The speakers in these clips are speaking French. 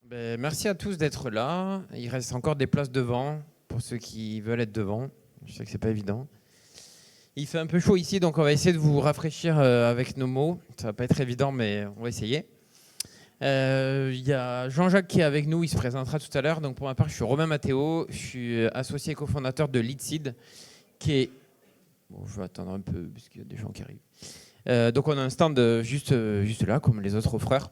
Merci à tous d'être là. Il reste encore des places devant pour ceux qui veulent être devant. Je sais que c'est pas évident. Il fait un peu chaud ici, donc on va essayer de vous rafraîchir avec nos mots. Ça va pas être évident, mais on va essayer. Il y a Jean-Jacques qui est avec nous, il se présentera tout à l'heure. Donc pour ma part, je suis Romain Mathéo, je suis associé et cofondateur de Leadseed, qui est... Bon, je vais attendre un peu, parce qu'il y a des gens qui arrivent. Donc on a un stand juste là, comme les autres frères.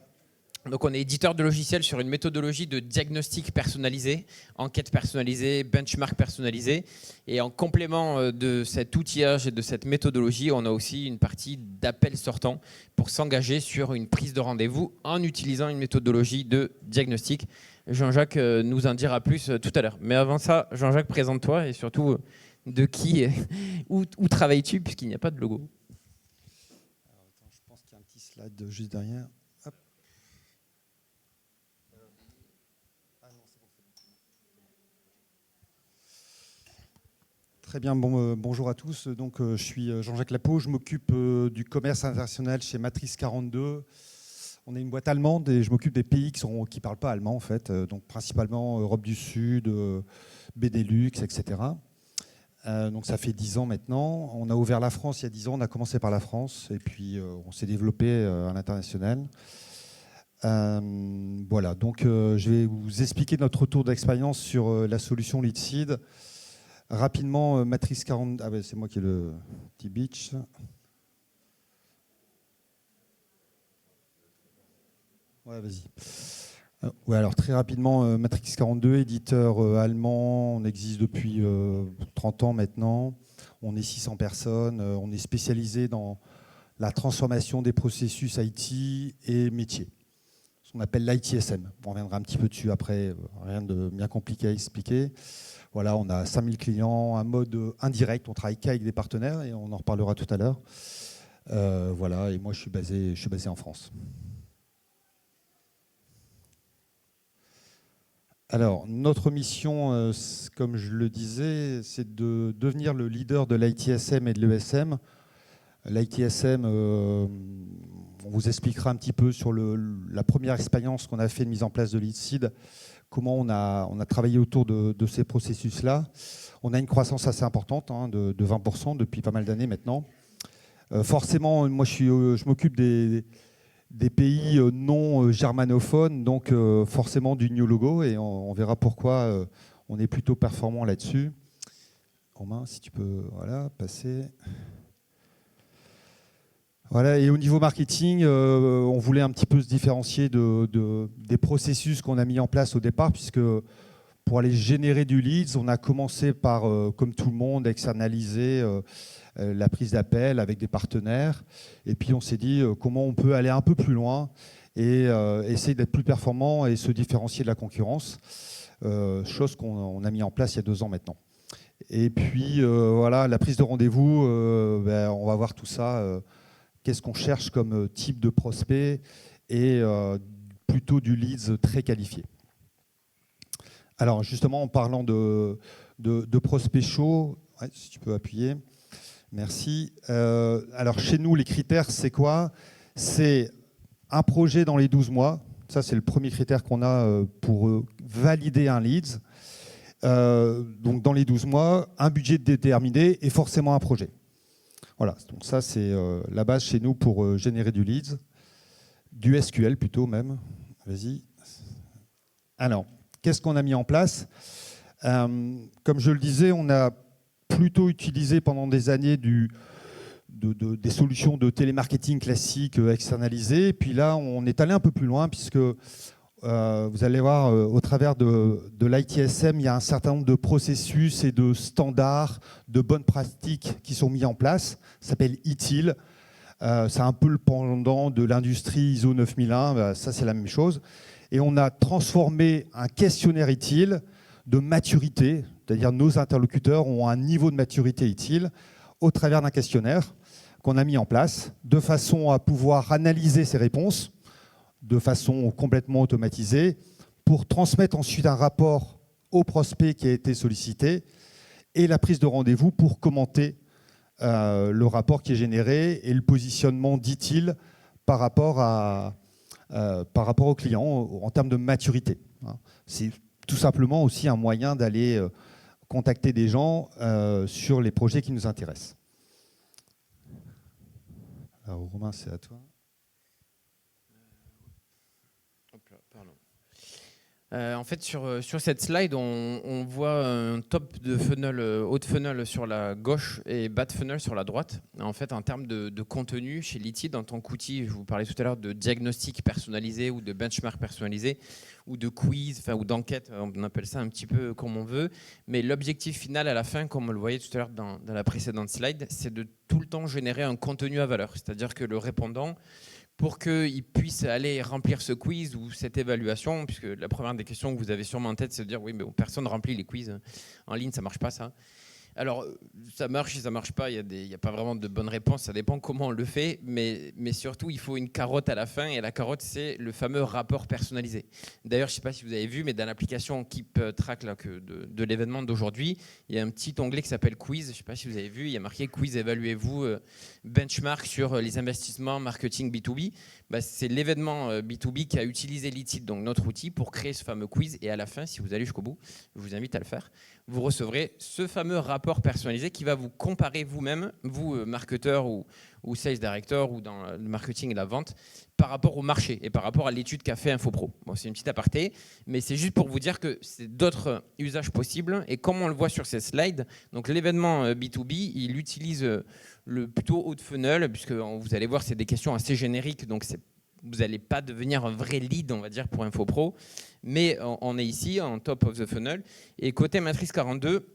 Donc on est éditeur de logiciels sur une méthodologie de diagnostic personnalisé, enquête personnalisée, benchmark personnalisé. Et en complément de cet outillage et de cette méthodologie, on a aussi une partie d'appel sortant pour s'engager sur une prise de rendez-vous en utilisant une méthodologie de diagnostic. Jean-Jacques nous en dira plus tout à l'heure. Mais avant ça, Jean-Jacques, présente-toi et surtout de qui, où travailles-tu puisqu'il n'y a pas de logo. Alors, attends, je pense qu'il y a un petit slide juste derrière. Hop. Très bien, bonjour à tous. Donc, je suis Jean-Jacques Lapeau, je m'occupe du commerce international chez Matrice 42. On est une boîte allemande et je m'occupe des pays qui ne parlent pas allemand, en fait, donc principalement Europe du Sud, Benelux, etc. Donc ça fait 10 ans maintenant. On a ouvert la France il y a 10 ans, on a commencé par la France et puis on s'est développé à l'international. Voilà, donc je vais vous expliquer notre retour d'expérience sur la solution Leadseed. Rapidement, Matrice 40... Ah ben c'est moi qui ai le petit beach. Ouais, vas-y. Ouais, alors très rapidement, Matrix 42, éditeur allemand, on existe depuis 30 ans maintenant, on est 600 personnes, on est spécialisé dans la transformation des processus IT et métiers, ce qu'on appelle l'ITSM. On reviendra un petit peu dessus après, rien de bien compliqué à expliquer. Voilà, on a 5000 clients, un mode indirect, on travaille qu'avec des partenaires et on en reparlera tout à l'heure. Voilà, et moi je suis basé en France. Alors, notre mission, comme je le disais, c'est de devenir le leader de l'ITSM et de l'ESM. L'ITSM, on vous expliquera un petit peu sur la première expérience qu'on a fait de mise en place de Leadseed, comment on a travaillé autour de ces processus-là. On a une croissance assez importante, de 20% depuis pas mal d'années maintenant. Forcément, moi, je m'occupe des pays non germanophones, donc forcément du new logo, et on verra pourquoi on est plutôt performant là-dessus. Romain, si tu peux passer. Voilà, et au niveau marketing, on voulait un petit peu se différencier des processus qu'on a mis en place au départ, puisque pour aller générer du leads, on a commencé par, comme tout le monde, externaliser la prise d'appel avec des partenaires. Et puis on s'est dit comment on peut aller un peu plus loin et essayer d'être plus performant et se différencier de la concurrence, chose qu'on a mis en place il y a 2 ans maintenant. Et puis voilà, la prise de rendez-vous, on va voir tout ça. Qu'est-ce qu'on cherche comme type de prospect et plutôt du leads très qualifié. Alors justement, en parlant de prospects chauds, ouais, si tu peux appuyer. Merci. Alors chez nous, les critères, c'est quoi? C'est un projet dans les 12 mois. Ça, c'est le premier critère qu'on a pour valider un leads. Donc dans les 12 mois, un budget déterminé et forcément un projet. Voilà, donc ça, c'est la base chez nous pour générer du leads. Du SQL plutôt même. Vas-y. Alors, qu'est-ce qu'on a mis en place? Comme je le disais, on a plutôt utilisé pendant des années des solutions de télémarketing classiques externalisées. Puis là, on est allé un peu plus loin puisque vous allez voir, au travers de l'ITSM, il y a un certain nombre de processus et de standards, de bonnes pratiques qui sont mis en place. Ça s'appelle ITIL. C'est un peu le pendant de l'industrie ISO 9001. Ça, c'est la même chose. Et on a transformé un questionnaire ITIL de maturité, c'est-à-dire nos interlocuteurs ont un niveau de maturité ITIL au travers d'un questionnaire qu'on a mis en place de façon à pouvoir analyser ces réponses de façon complètement automatisée pour transmettre ensuite un rapport au prospect qui a été sollicité et la prise de rendez-vous pour commenter le rapport qui est généré et le positionnement, dit-il, par rapport à par rapport aux clients en termes de maturité. Hein. C'est tout simplement aussi un moyen d'aller contacter des gens sur les projets qui nous intéressent. Alors Romain, c'est à toi. En fait, sur cette slide, on voit un top de funnel, haut de funnel sur la gauche et bas de funnel sur la droite. En fait, en termes de contenu, chez Litid, en tant qu'outil, je vous parlais tout à l'heure de diagnostic personnalisé ou de benchmark personnalisé ou de quiz, ou d'enquête, on appelle ça un petit peu comme on veut. Mais l'objectif final à la fin, comme on le voyait tout à l'heure dans la précédente slide, c'est de tout le temps générer un contenu à valeur. C'est-à-dire que le répondant, pour qu'il puisse aller remplir ce quiz ou cette évaluation, puisque la première des questions que vous avez sûrement en tête, c'est de dire oui, mais personne ne remplit les quiz en ligne, ça ne marche pas ça. Alors, ça marche et ça ne marche pas, il n'y a pas vraiment de bonne réponse, ça dépend comment on le fait, mais surtout, il faut une carotte à la fin, et la carotte, c'est le fameux rapport personnalisé. D'ailleurs, je ne sais pas si vous avez vu, mais dans l'application Keep Track là, de l'événement d'aujourd'hui, il y a un petit onglet qui s'appelle Quiz, je ne sais pas si vous avez vu, il y a marqué Quiz, évaluez-vous, benchmark sur les investissements marketing B2B. C'est l'événement B2B qui a utilisé Litid, donc notre outil, pour créer ce fameux quiz, et à la fin, si vous allez jusqu'au bout, je vous invite à le faire, vous recevrez ce fameux rapport personnalisé qui va vous comparer vous-même, vous, marketeur ou sales director ou dans le marketing et la vente, par rapport au marché et par rapport à l'étude qu'a fait Infopro. Bon, c'est une petite aparté, mais c'est juste pour vous dire que c'est d'autres usages possibles. Et comme on le voit sur ces slides, donc l'événement B2B, il utilise le plutôt haut de funnel, puisque vous allez voir, c'est des questions assez génériques, donc vous n'allez pas devenir un vrai lead, on va dire, pour Infopro, mais on est ici en top of the funnel. Et côté Matrix 42,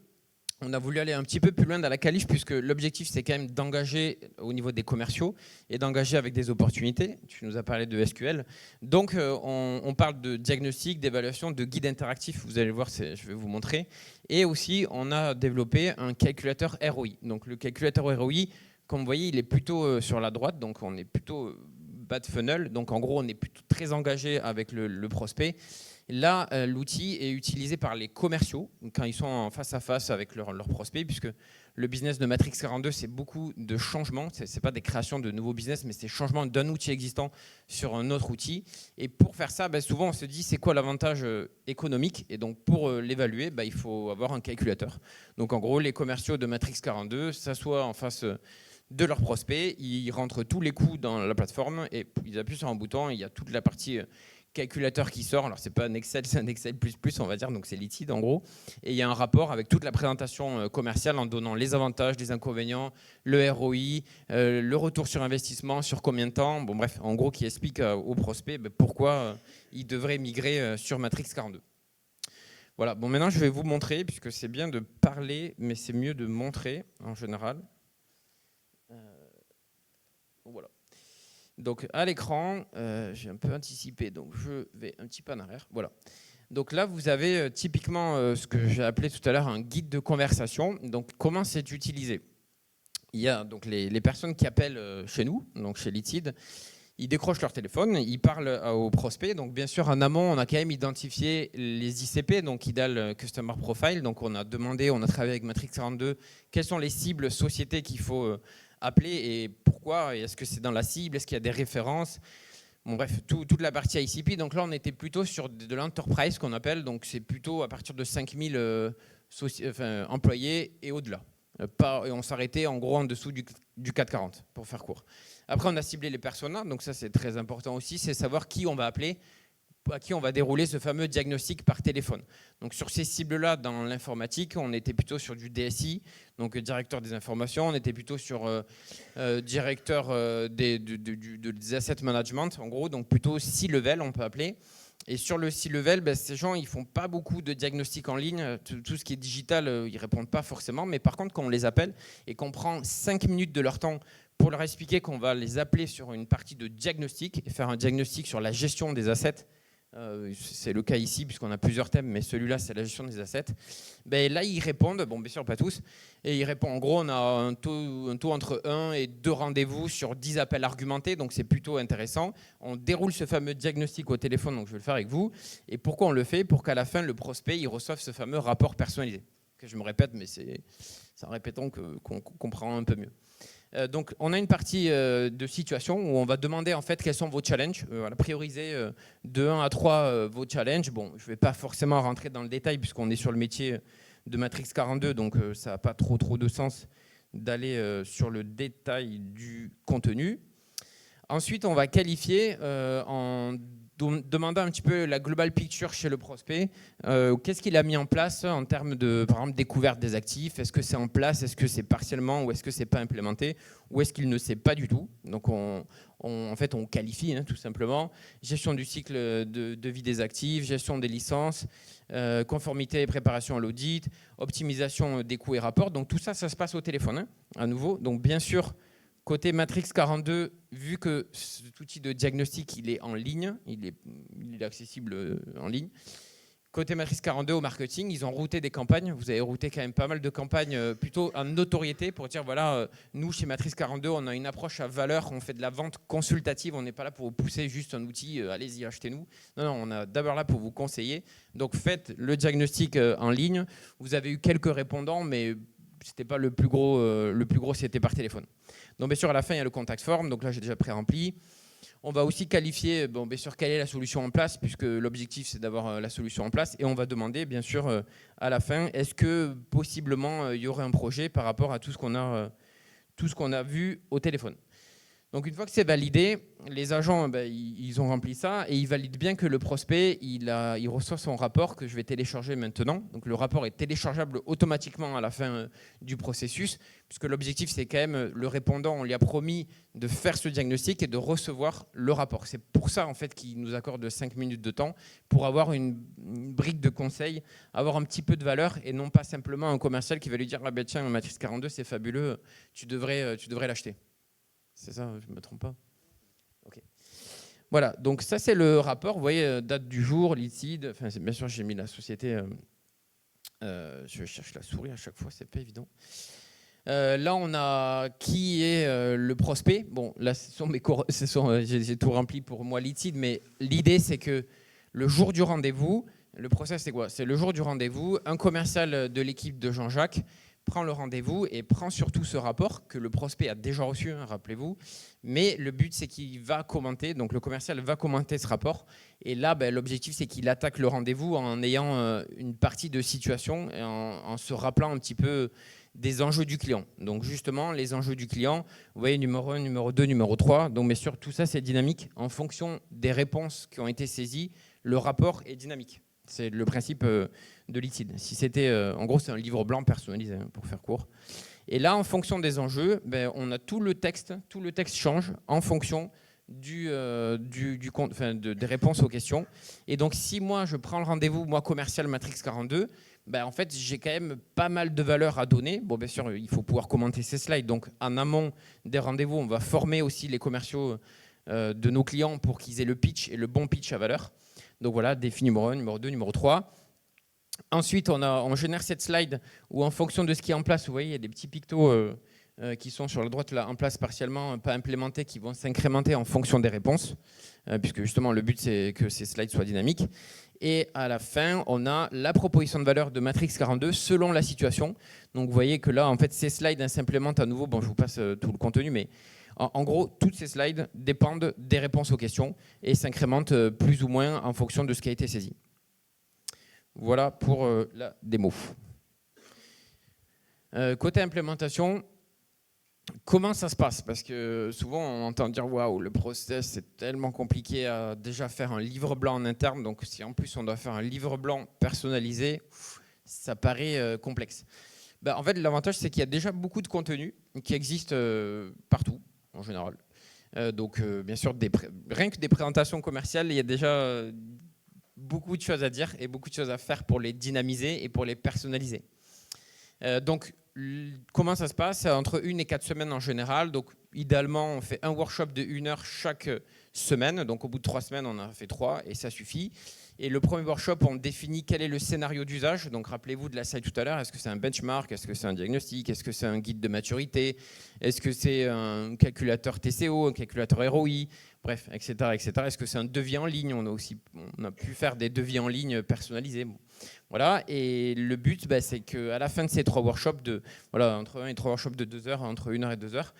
on a voulu aller un petit peu plus loin dans la qualif, puisque l'objectif, c'est quand même d'engager au niveau des commerciaux et d'engager avec des opportunités. Tu nous as parlé de SQL. Donc, on parle de diagnostic, d'évaluation, de guide interactif. Vous allez voir, je vais vous montrer. Et aussi, on a développé un calculateur ROI. Donc, le calculateur ROI, comme vous voyez, il est plutôt sur la droite. Donc, on est plutôt bas de funnel. Donc, en gros, on est plutôt très engagé avec le prospect. Là, l'outil est utilisé par les commerciaux quand ils sont en face à face avec leurs prospects, puisque le business de Matrix 42, c'est beaucoup de changements. Ce n'est pas des créations de nouveaux business, mais c'est changement d'un outil existant sur un autre outil. Et pour faire ça, souvent, on se dit, c'est quoi l'avantage économique? Et donc, pour l'évaluer, il faut avoir un calculateur. Donc, en gros, les commerciaux de Matrix 42 s'assoient en face de leurs prospects, ils rentrent tous les coûts dans la plateforme et ils appuient sur un bouton, il y a toute la partie calculateur qui sort. Alors, c'est pas un Excel, c'est un Excel++, on va dire, donc c'est Litid en gros. Et il y a un rapport avec toute la présentation commerciale en donnant les avantages, les inconvénients, le ROI, le retour sur investissement, sur combien de temps. Bon, bref, en gros, qui explique aux prospects pourquoi ils devraient migrer sur Matrix 42. Voilà, bon, maintenant je vais vous montrer, puisque c'est bien de parler, mais c'est mieux de montrer en général. Voilà. Donc à l'écran, j'ai un peu anticipé, donc je vais un petit peu en arrière. Voilà. Donc là, vous avez typiquement ce que j'ai appelé tout à l'heure un guide de conversation. Donc comment c'est utilisé? Il y a donc les personnes qui appellent chez nous, donc chez Litid, ils décrochent leur téléphone, ils parlent aux prospects. Donc bien sûr, en amont, on a quand même identifié les ICP, donc Ideal Customer Profile. Donc on a demandé, on a travaillé avec Matrix 42, quelles sont les cibles sociétés qu'il faut appeler et pourquoi, et est-ce que c'est dans la cible, est-ce qu'il y a des références, bon bref, toute la partie ICP. Donc là on était plutôt sur de l'enterprise qu'on appelle, donc c'est plutôt à partir de 5000 employés et au-delà. Et on s'arrêtait en gros en dessous du 440 pour faire court. Après on a ciblé les personas, donc ça c'est très important aussi, c'est savoir qui on va appeler, à qui on va dérouler ce fameux diagnostic par téléphone. Donc sur ces cibles-là, dans l'informatique, on était plutôt sur du DSI, donc directeur des informations, on était plutôt sur directeur des asset management, en gros, donc plutôt C-level, on peut appeler. Et sur le C-level, ces gens, ils font pas beaucoup de diagnostics en ligne. Tout ce qui est digital, ils répondent pas forcément. Mais par contre, quand on les appelle et qu'on prend 5 minutes de leur temps pour leur expliquer qu'on va les appeler sur une partie de diagnostic et faire un diagnostic sur la gestion des assets, c'est le cas ici puisqu'on a plusieurs thèmes, mais celui-là c'est la gestion des assets. Là ils répondent, bon bien sûr pas tous, et ils répondent en gros on a un taux entre 1 et 2 rendez-vous sur 10 appels argumentés, donc c'est plutôt intéressant. On déroule ce fameux diagnostic au téléphone, donc je vais le faire avec vous. Et pourquoi on le fait? Pour qu'à la fin le prospect il reçoive ce fameux rapport personnalisé. Que je me répète, mais c'est en répétant qu'on comprend un peu mieux. Donc, on a une partie de situation où on va demander en fait quels sont vos challenges. Voilà, prioriser de 1 à 3 vos challenges. Bon, je ne vais pas forcément rentrer dans le détail puisqu'on est sur le métier de Matrix 42, donc ça n'a pas trop de sens d'aller sur le détail du contenu. Ensuite, on va qualifier en demandant un petit peu la global picture chez le prospect. Qu'est-ce qu'il a mis en place en termes de, par exemple, découverte des actifs? Est-ce que c'est en place? Est-ce que c'est partiellement? Ou est-ce que c'est pas implémenté? Ou est-ce qu'il ne sait pas du tout? Donc, en fait, on qualifie tout simplement. Gestion du cycle de vie des actifs, gestion des licences, conformité et préparation à l'audit, optimisation des coûts et rapports. Donc, tout ça, ça se passe au téléphone, à nouveau. Donc, bien sûr, côté Matrix 42, vu que cet outil de diagnostic, il est en ligne, il est accessible en ligne. Côté Matrix 42 au marketing, ils ont routé des campagnes. Vous avez routé quand même pas mal de campagnes plutôt en notoriété pour dire voilà, nous chez Matrix 42, on a une approche à valeur, on fait de la vente consultative, on n'est pas là pour vous pousser juste un outil, allez-y, achetez-nous. Non, non, on est d'abord là pour vous conseiller. Donc faites le diagnostic en ligne. Vous avez eu quelques répondants, mais c'était pas le plus gros c'était par téléphone. Donc bien sûr à la fin il y a le contact form, donc là j'ai déjà pré-rempli. On va aussi qualifier bien sûr quelle est la solution en place, puisque l'objectif c'est d'avoir la solution en place, et on va demander bien sûr à la fin est-ce que possiblement il y aurait un projet par rapport à tout ce qu'on a vu au téléphone. Donc une fois que c'est validé, les agents ils ont rempli ça et ils valident bien que le prospect il reçoit son rapport que je vais télécharger maintenant. Donc le rapport est téléchargeable automatiquement à la fin du processus, puisque l'objectif c'est quand même le répondant, on lui a promis de faire ce diagnostic et de recevoir le rapport. C'est pour ça en fait qu'il nous accorde 5 minutes de temps pour avoir une brique de conseil, avoir un petit peu de valeur et non pas simplement un commercial qui va lui dire ah ben tiens Matrix 42 c'est fabuleux, tu devrais l'acheter. C'est ça, je ne me trompe pas. Okay. Voilà, donc ça c'est le rapport. Vous voyez, date du jour, licide. Enfin, bien sûr, j'ai mis la société. Je cherche la souris à chaque fois, c'est pas évident. Là, on a qui est le prospect. Bon, là, j'ai tout rempli pour moi licide, mais l'idée c'est que le jour du rendez-vous, le process c'est quoi? C'est le jour du rendez-vous, un commercial de l'équipe de Jean-Jacques prend le rendez-vous et prend surtout ce rapport que le prospect a déjà reçu, rappelez-vous. Mais le but, c'est qu'il va commenter, donc le commercial va commenter ce rapport. Et là, l'objectif, c'est qu'il attaque le rendez-vous en ayant une partie de situation et en se rappelant un petit peu des enjeux du client. Donc justement, les enjeux du client, vous voyez, numéro 1, numéro 2, numéro 3. Donc bien sûr, tout ça, c'est dynamique. En fonction des réponses qui ont été saisies, le rapport est dynamique. C'est le principe de Licide. Si c'était, en gros, c'est un livre blanc personnalisé, pour faire court. Et là, en fonction des enjeux, on a tout le texte change en fonction des réponses aux questions. Et donc, si moi, je prends le rendez-vous, moi, commercial Matrix 42, en fait, j'ai quand même pas mal de valeur à donner. Bon, bien sûr, il faut pouvoir commenter ces slides. Donc, en amont des rendez-vous, on va former aussi les commerciaux de nos clients pour qu'ils aient le pitch et le bon pitch à valeur. Donc voilà, défi numéro 1, numéro 2, numéro 3. Ensuite, on génère cette slide où en fonction de ce qui est en place, vous voyez, il y a des petits pictos qui sont sur la droite, là, en place partiellement, pas implémentés, qui vont s'incrémenter en fonction des réponses, puisque justement le but c'est que ces slides soient dynamiques. Et à la fin, on a la proposition de valeur de Matrix 42 selon la situation. Donc vous voyez que là, en fait, ces slides s'implémentent à nouveau. Bon, je vous passe tout le contenu, mais en gros, toutes ces slides dépendent des réponses aux questions et s'incrémentent plus ou moins en fonction de ce qui a été saisi. Voilà pour la démo. Côté implémentation, comment ça se passe? Parce que souvent, on entend dire « Waouh, le process, c'est tellement compliqué à déjà faire un livre blanc en interne. » Donc, si en plus, on doit faire un livre blanc personnalisé, ça paraît complexe. En fait, l'avantage, c'est qu'il y a déjà beaucoup de contenu qui existe partout, en général. Donc, bien sûr, rien que des présentations commerciales, il y a déjà beaucoup de choses à dire et beaucoup de choses à faire pour les dynamiser et pour les personnaliser. Donc, comment ça se passe? C'est entre 1 et 4 semaines en général. Donc, idéalement, on fait un workshop de 1 heure chaque semaine. Donc, au bout de 3 semaines, on en a fait 3 et ça suffit. Et le premier workshop, on définit quel est le scénario d'usage. Donc, rappelez-vous de la slide tout à l'heure. Est-ce que c'est un benchmark? Est-ce que c'est un diagnostic? Est-ce que c'est un guide de maturité? Est-ce que c'est un calculateur TCO, un calculateur ROI? Bref, etc., etc. Est-ce que c'est un devis en ligne? On a pu faire des devis en ligne personnalisés. Bon. Voilà, et le but, c'est qu'à la fin de ces 3 workshops, entre 1 et 3 workshops de 2 heures, entre 1 heure et 2 heures,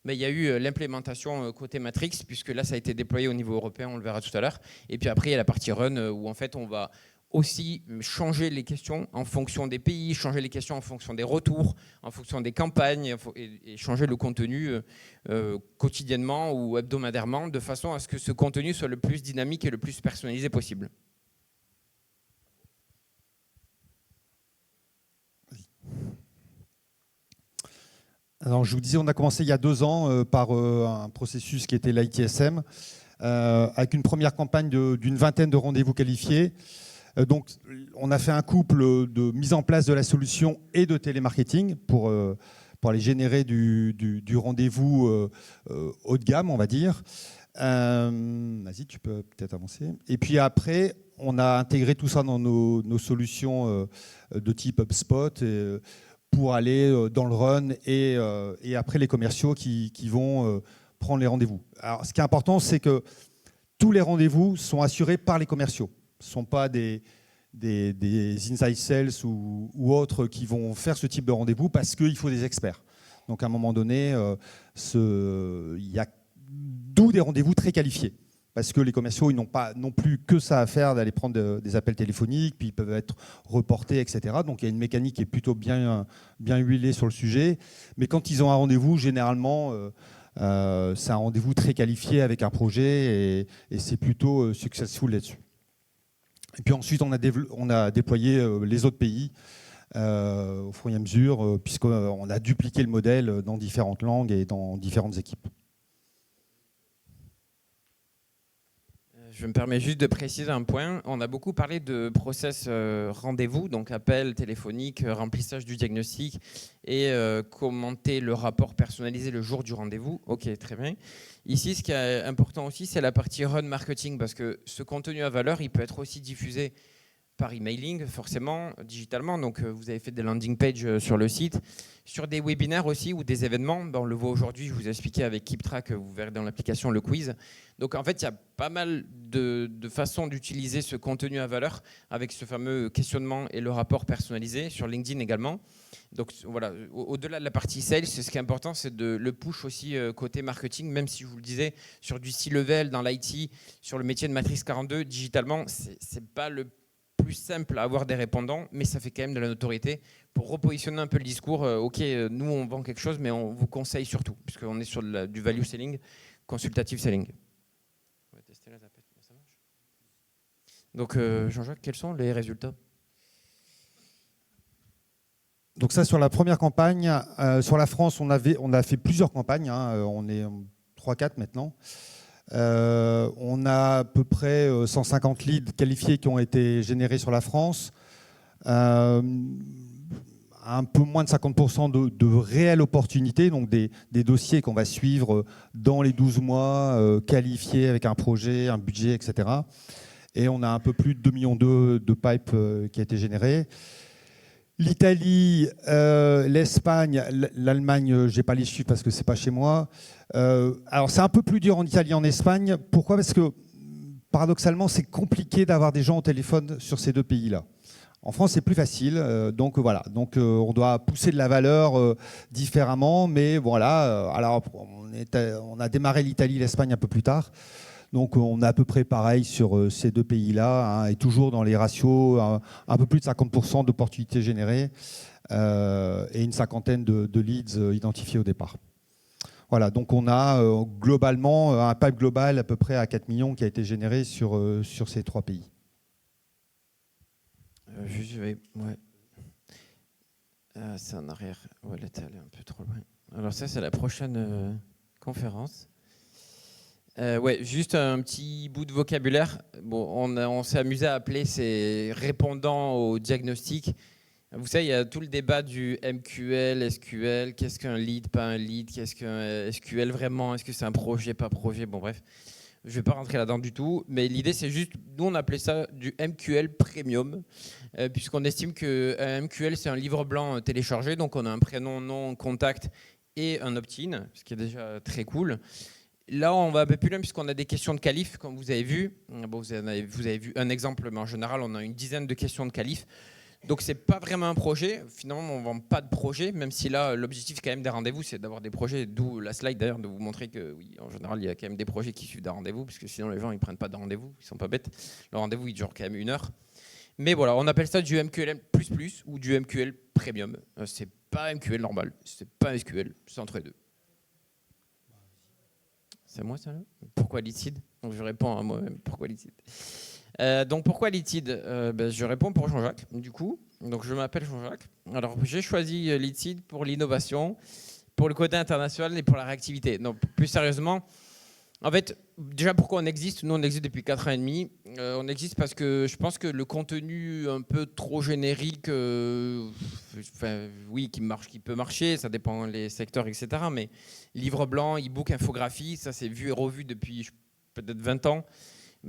il y a eu l'implémentation côté Matrix, puisque là, ça a été déployé au niveau européen, on le verra tout à l'heure. Et puis après, il y a la partie Run, où en fait, on va aussi changer les questions en fonction des pays, changer les questions en fonction des retours, en fonction des campagnes, et changer le contenu quotidiennement ou hebdomadairement, de façon à ce que ce contenu soit le plus dynamique et le plus personnalisé possible. Alors, je vous disais, on a commencé il y a 2 ans par un processus qui était l'ITSM, avec une première campagne d'une vingtaine de rendez-vous qualifiés. Donc, on a fait un couple de mise en place de la solution et de télémarketing pour aller générer du rendez-vous haut de gamme, on va dire. Vas-y, tu peux peut-être avancer. Et puis après, on a intégré tout ça dans nos solutions de type HubSpot pour aller dans le run et après les commerciaux qui vont prendre les rendez-vous. Alors, ce qui est important, c'est que tous les rendez-vous sont assurés par les commerciaux. Ce ne sont pas des inside sales ou autres qui vont faire ce type de rendez-vous parce qu'il faut des experts. Donc à un moment donné, il y a d'où des rendez-vous très qualifiés. Parce que les commerciaux, ils n'ont pas non plus que ça à faire d'aller prendre des appels téléphoniques, puis ils peuvent être reportés, etc. Donc il y a une mécanique qui est plutôt bien huilée sur le sujet. Mais quand ils ont un rendez-vous, généralement, c'est un rendez-vous très qualifié avec un projet et c'est plutôt successful là-dessus. Et puis ensuite, on a déployé les autres pays au fur et à mesure, puisqu'on a dupliqué le modèle dans différentes langues et dans différentes équipes. Je me permets juste de préciser un point. On a beaucoup parlé de process rendez-vous, donc appel téléphonique, remplissage du diagnostic et commenter le rapport personnalisé le jour du rendez-vous. Ok, très bien. Ici, ce qui est important aussi, c'est la partie run marketing, parce que ce contenu à valeur, il peut être aussi diffusé par emailing, forcément, digitalement. Donc, vous avez fait des landing pages sur le site, sur des webinaires aussi ou des événements. On le voit aujourd'hui, je vous ai expliqué avec KeepTrack, vous verrez dans l'application le quiz. Donc, en fait, il y a pas mal de façons d'utiliser ce contenu à valeur avec ce fameux questionnement et le rapport personnalisé sur LinkedIn également. Donc, voilà, au-delà de la partie sales, ce qui est important, c'est de le push aussi côté marketing, même si je vous le disais, sur du C-level, dans l'IT, sur le métier de Matrix 42, digitalement, c'est pas le plus simple à avoir des répondants, mais ça fait quand même de la notoriété pour repositionner un peu le discours. Ok, nous on vend quelque chose, mais on vous conseille surtout, puisqu'on est sur du value selling, consultative selling. On va tester la tapette, ça marche. Donc Jean-Jacques, quels sont les résultats? Donc ça, sur la première campagne, sur la France, on a fait plusieurs campagnes, on est 3-4 maintenant. On a à peu près 150 leads qualifiés qui ont été générés sur la France. Un peu moins de 50% de réelles opportunités, donc des dossiers qu'on va suivre dans les 12 mois, qualifiés avec un projet, un budget, etc. Et on a un peu plus de 2,2 millions de pipe qui a été généré. L'Italie, l'Espagne, l'Allemagne, je n'ai pas les chiffres parce que ce n'est pas chez moi. Alors c'est un peu plus dur en Italie et en Espagne. Pourquoi? Parce que paradoxalement, c'est compliqué d'avoir des gens au téléphone sur ces 2 pays-là. En France, c'est plus facile. Donc voilà, on doit pousser de la valeur différemment. Mais voilà, alors on a démarré l'Italie et l'Espagne un peu plus tard. Donc on est à peu près pareil sur ces 2 pays-là, et toujours dans les ratios, un peu plus de 50% d'opportunités générées et une cinquantaine de leads identifiés au départ. Voilà, donc on a globalement un pipe global à peu près à 4 millions qui a été généré sur ces 3 pays. Je vais... Ouais. C'est en arrière. Ouais, là, t'es allé un peu trop loin. Alors ça, c'est la prochaine conférence. Ouais, juste un petit bout de vocabulaire. Bon, on s'est amusé à appeler ces répondants au diagnostic. Vous savez, il y a tout le débat du MQL, SQL. Qu'est-ce qu'un lead, pas un lead? Qu'est-ce qu'un SQL vraiment? Est-ce que c'est un projet, pas projet? Bon, bref, je ne vais pas rentrer là-dedans du tout. Mais l'idée, c'est juste, nous, on appelait ça du MQL Premium, puisqu'on estime qu'un MQL, c'est un livre blanc téléchargé. Donc, on a un prénom, nom, contact et un opt-in, ce qui est déjà très cool. Là, on va un peu plus loin puisqu'on a des questions de qualif, comme vous avez vu. Bon, vous avez vu un exemple, mais en général, on a une dizaine de questions de qualif. Donc, c'est pas vraiment un projet. Finalement, on ne vend pas de projet, même si là, l'objectif quand même des rendez-vous, c'est d'avoir des projets. D'où la slide d'ailleurs, de vous montrer que oui, en général, il y a quand même des projets qui suivent d'un rendez-vous, parce que sinon, les gens, ils prennent pas de rendez-vous, ils sont pas bêtes. Le rendez-vous, il dure quand même 1 heure. Mais voilà, on appelle ça du MQL++ ou du MQL Premium. C'est pas MQL normal, c'est pas SQL, c'est entre les deux. C'est moi ça là. Pourquoi Litide? Donc je réponds à moi-même. Pourquoi Litide? Donc pourquoi Litide? Je réponds pour Jean-Jacques, du coup. Donc je m'appelle Jean-Jacques. Alors j'ai choisi Litide pour l'innovation, pour le côté international et pour la réactivité. Donc plus sérieusement, en fait, déjà pourquoi on existe? Nous on existe depuis 4 ans et demi. On existe parce que je pense que le contenu un peu trop générique, oui, qui peut marcher, ça dépend des secteurs, etc. Mais livre blanc, e-book, infographie, ça c'est vu et revu depuis peut-être 20 ans.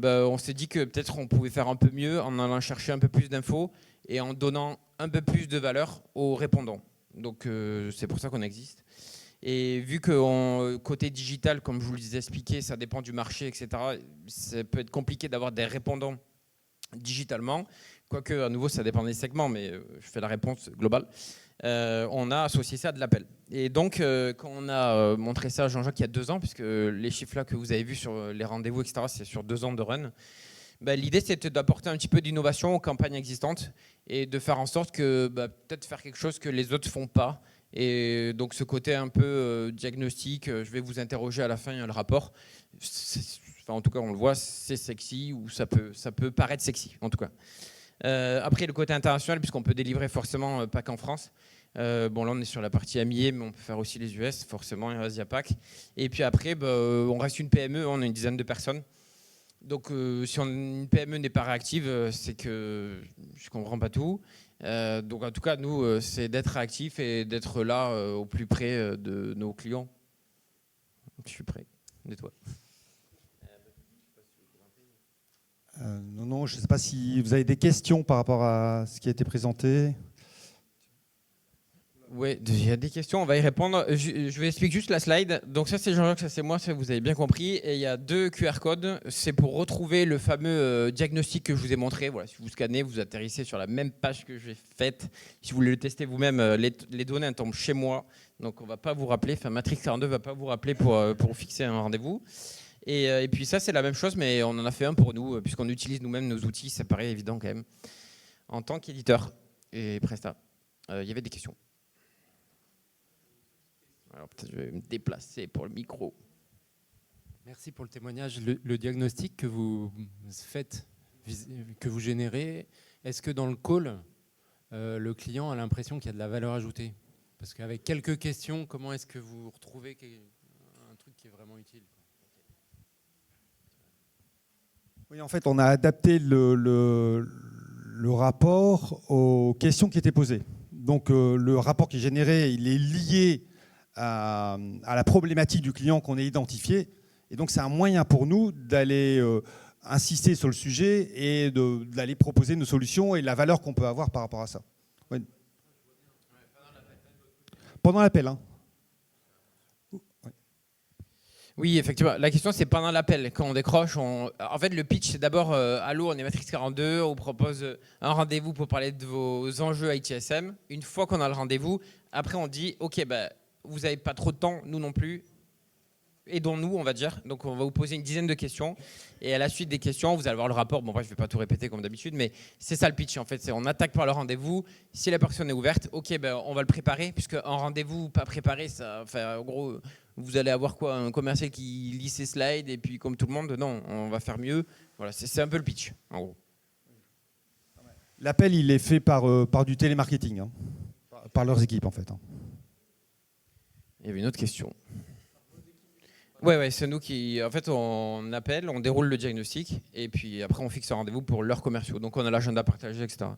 On s'est dit que peut-être on pouvait faire un peu mieux en allant chercher un peu plus d'infos et en donnant un peu plus de valeur aux répondants. Donc c'est pour ça qu'on existe. Et vu que côté digital, comme je vous l'ai expliqué, ça dépend du marché, etc., ça peut être compliqué d'avoir des répondants digitalement. Quoique, à nouveau, ça dépend des segments, mais je fais la réponse globale. On a associé ça à de l'appel. Et donc, quand on a montré ça à Jean-Jacques il y a 2 ans, puisque les chiffres là que vous avez vus sur les rendez-vous, etc., c'est sur 2 ans de run, l'idée c'était d'apporter un petit peu d'innovation aux campagnes existantes et de faire en sorte que peut-être faire quelque chose que les autres font pas. Et donc ce côté un peu diagnostic, je vais vous interroger à la fin, il y a le rapport. En tout cas, on le voit, c'est sexy ou ça peut paraître sexy, en tout cas. Après, le côté international, puisqu'on peut délivrer forcément pas qu'en France. Là, on est sur la partie AMIE, mais on peut faire aussi les US, forcément, et Asia Pac. Et puis après, on reste une PME, on a une dizaine de personnes. Donc, si une PME n'est pas réactive, c'est que je ne comprends pas tout. Donc, en tout cas, nous, c'est d'être réactif et d'être là au plus près de nos clients. Je suis prêt. De toi. Non, je ne sais pas si vous avez des questions par rapport à ce qui a été présenté. Oui, il y a des questions, on va y répondre. Je vais expliquer juste la slide. Donc ça c'est Jean-Jacques, ça c'est moi, ça vous avez bien compris. Et il y a 2 QR codes. C'est pour retrouver le fameux diagnostic que je vous ai montré. Voilà, si vous scannez, vous atterrissez sur la même page que j'ai faite. Si vous voulez le tester vous-même, les données elles tombent chez moi. Donc on ne va pas vous rappeler, enfin Matrix 42 ne va pas vous rappeler pour fixer un rendez-vous. Et puis ça c'est la même chose, mais on en a fait un pour nous, puisqu'on utilise nous-mêmes nos outils, ça paraît évident quand même, en tant qu'éditeur et Presta. Il y avait des questions. Alors peut-être je vais me déplacer pour le micro. Merci pour le témoignage. Le diagnostic que vous faites, que vous générez, est-ce que dans le call, le client a l'impression qu'il y a de la valeur ajoutée? Parce qu'avec quelques questions, comment est-ce que vous retrouvez un truc qui est vraiment utile? Oui, en fait, on a adapté le rapport aux questions qui étaient posées. Donc, le rapport qui est généré, il est lié à la problématique du client qu'on a identifié. Et donc, c'est un moyen pour nous d'aller insister sur le sujet et d'aller proposer nos solutions et la valeur qu'on peut avoir par rapport à ça. Oui. Pendant l'appel, hein. Oui, effectivement. La question, c'est pendant l'appel. Quand on décroche, en fait, le pitch, c'est d'abord allô, on est Matrix 42, on vous propose un rendez-vous pour parler de vos enjeux ITSM. Une fois qu'on a le rendez-vous, après, on dit ok, vous n'avez pas trop de temps, nous non plus. Aidons-nous, on va dire. Donc, on va vous poser une dizaine de questions. Et à la suite des questions, vous allez voir le rapport. Bon, je ne vais pas tout répéter comme d'habitude, mais c'est ça le pitch, en fait. C'est on attaque par le rendez-vous. Si la personne est ouverte, ok, on va le préparer, puisque un rendez-vous pas préparé, ça, en gros, vous allez avoir quoi, un commercial qui lit ses slides, et puis comme tout le monde, non, on va faire mieux. Voilà, c'est un peu le pitch, en gros. L'appel, il est fait par du télémarketing, hein, par leurs équipes, en fait. Hein. Il y avait une autre question. Ouais, c'est nous qui, en fait, on appelle, on déroule le diagnostic et puis après on fixe un rendez-vous pour leurs commerciaux. Donc on a l'agenda partagé, etc.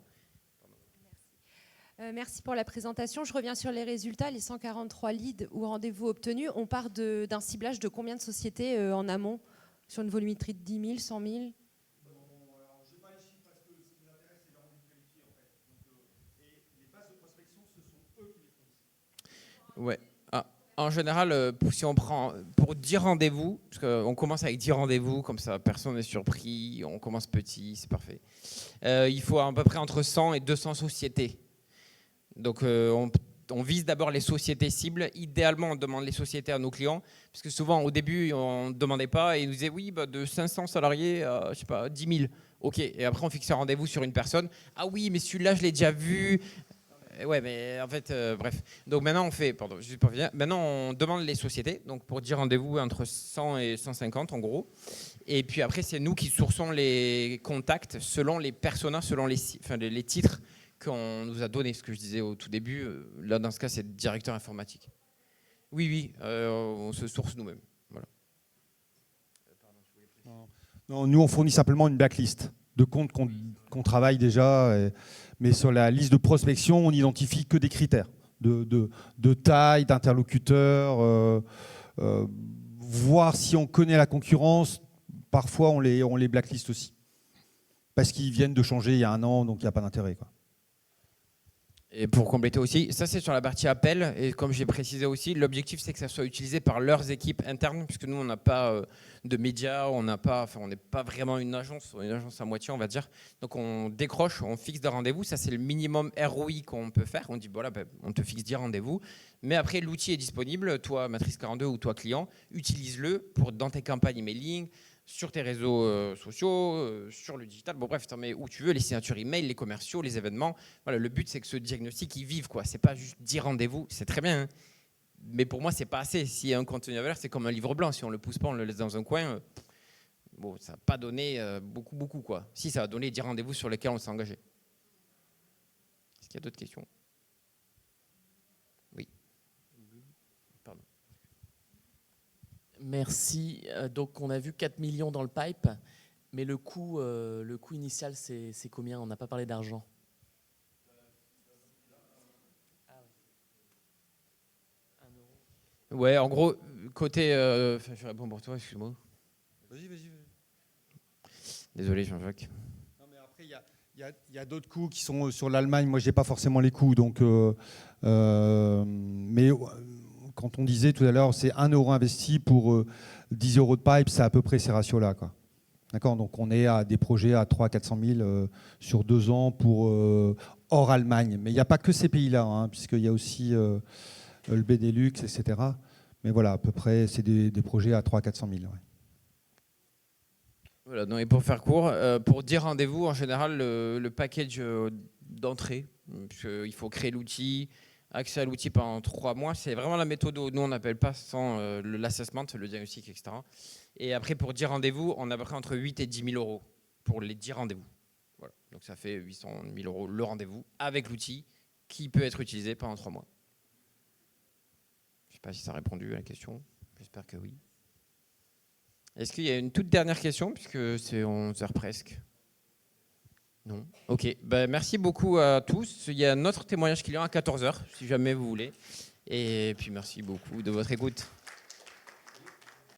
Merci pour la présentation. Je reviens sur les résultats, les 143 leads ou rendez-vous obtenus. On part d'un ciblage de combien de sociétés en amont sur une volumétrie de 10 000, 100 000 ? Je n'ai pas les chiffres parce que ce qui nous intéresse, c'est les rendez-vous qualifiés, en fait. Et les bases de prospection, ce sont eux qui les fournissent. Ouais. En général, si on prend pour 10 rendez-vous, parce qu'on commence avec 10 rendez-vous, comme ça personne n'est surpris, on commence petit, c'est parfait. Il faut à peu près entre 100 et 200 sociétés. Donc on vise d'abord les sociétés cibles. Idéalement, on demande les sociétés à nos clients, parce que souvent au début, on ne demandait pas et ils nous disaient oui, bah, de 500 salariés à je sais pas, 10 000. Ok, et après on fixe un rendez-vous sur une personne. Ah oui, mais celui-là, je l'ai déjà vu. Ouais, mais en fait, bref. Donc maintenant, on fait, pardon, juste pour finir, maintenant on demande les sociétés, donc pour dire rendez-vous entre 100 et 150 en gros. Et puis après, c'est nous qui sourçons les contacts selon les personas, selon les titres qu'on nous a donnés. Ce que je disais au tout début, là dans ce cas, c'est directeur informatique. Oui, on se source nous-mêmes. Voilà. Non, nous, on fournit simplement une backlist de comptes qu'on travaille déjà. Mais sur la liste de prospection, on n'identifie que des critères de taille, d'interlocuteur, voir si on connaît la concurrence. Parfois, on les blacklist aussi. Parce qu'ils viennent de changer il y a un an, donc il n'y a pas d'intérêt, quoi. Et pour compléter aussi, ça c'est sur la partie appel, et comme j'ai précisé aussi, l'objectif c'est que ça soit utilisé par leurs équipes internes, puisque nous on n'a pas de médias, on n'est pas vraiment une agence à moitié on va dire. Donc on décroche, on fixe des rendez-vous, ça c'est le minimum ROI qu'on peut faire. On dit voilà, on te fixe 10 rendez-vous, mais après l'outil est disponible, toi Matrice 42 ou toi client, utilise-le dans tes campagnes emailing, sur tes réseaux sociaux, sur le digital, bon bref, tu en mets où tu veux, les signatures email, les commerciaux, les événements. Voilà, le but c'est que ce diagnostic il vive, quoi. C'est pas juste 10 rendez-vous, c'est très bien, hein. Mais pour moi c'est pas assez. S'il y a un contenu à valeur, c'est comme un livre blanc. Si on le pousse pas, on le laisse dans un coin, bon, ça va pas donner beaucoup quoi. Si, ça va donner 10 rendez-vous sur lesquels on s'est engagé. Est-ce qu'il y a d'autres questions? Oui. Pardon. Merci. Donc, on a vu 4 millions dans le pipe, mais le coût initial, c'est combien? On n'a pas parlé d'argent. Ouais, en gros, côté... je réponds pour toi, excuse-moi. Vas-y. Désolé, Jean-Jacques. Non, mais après, il y a d'autres coûts qui sont sur l'Allemagne. Moi, je n'ai pas forcément les coûts. Donc, mais quand on disait tout à l'heure, c'est 1 euro investi pour 10 euros de pipe, c'est à peu près ces ratios-là, quoi. D'accord, donc on est à des projets à 300 000 400 000 sur 2 ans pour hors Allemagne. Mais il n'y a pas que ces pays-là, hein, puisqu'il y a aussi le Benelux, etc. Mais voilà, à peu près, c'est des projets à 300 000 400 000. Ouais. Voilà, donc, et pour faire court, pour 10 rendez-vous, en général, le package d'entrée, il faut créer l'outil, accès à l'outil pendant 3 mois, c'est vraiment la méthode où nous on n'appelle pas sans l'assessment, le diagnostic, etc. Et après, pour 10 rendez-vous, on a à peu près entre 8 et 10 000 euros pour les 10 rendez-vous. Voilà. Donc ça fait 800 000 euros le rendez-vous avec l'outil qui peut être utilisé pendant 3 mois. Je ne sais pas si ça a répondu à la question, j'espère que oui. Est-ce qu'il y a une toute dernière question, puisque c'est 11h presque? Non. Ok. Ben, merci beaucoup à tous. Il y a notre témoignage client à 14h, si jamais vous voulez. Et puis merci beaucoup de votre écoute.